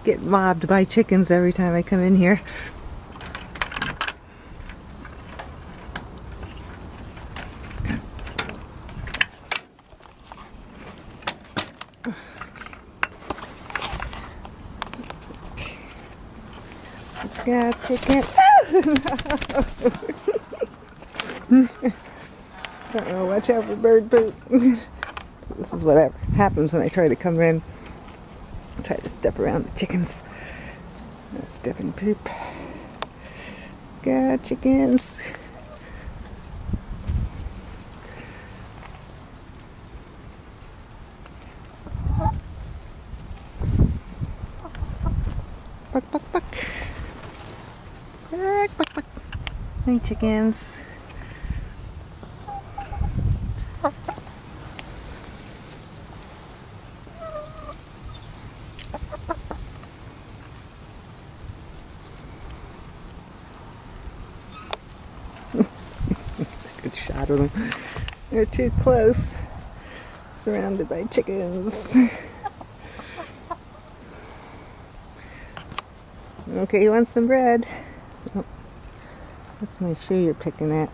Get mobbed by chickens every time I come in here. Yeah, chicken. Uh-oh, watch out for bird poop. This is what happens when I try to come in. I try to step around the chickens. Step in poop. Got chickens. Buck, buck, buck. Buck, buck, buck. Hey, chickens. Good shot of them. They're too close. Surrounded by chickens. Okay, you want some bread? Oh, that's my shoe you're picking at.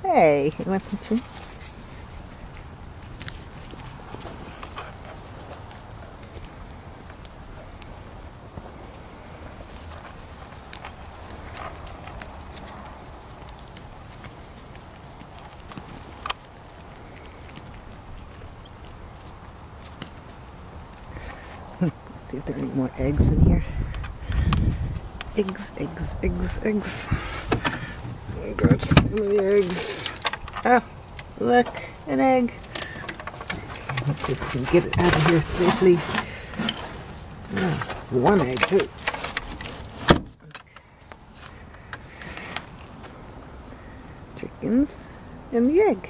Hey, you want some shoe? Let's see if there are any more eggs in here. Eggs, eggs, eggs, eggs. Oh God, so many eggs. Oh, look, an egg. Let's see if we can get it out of here safely. Oh, one egg too. Chickens and the egg.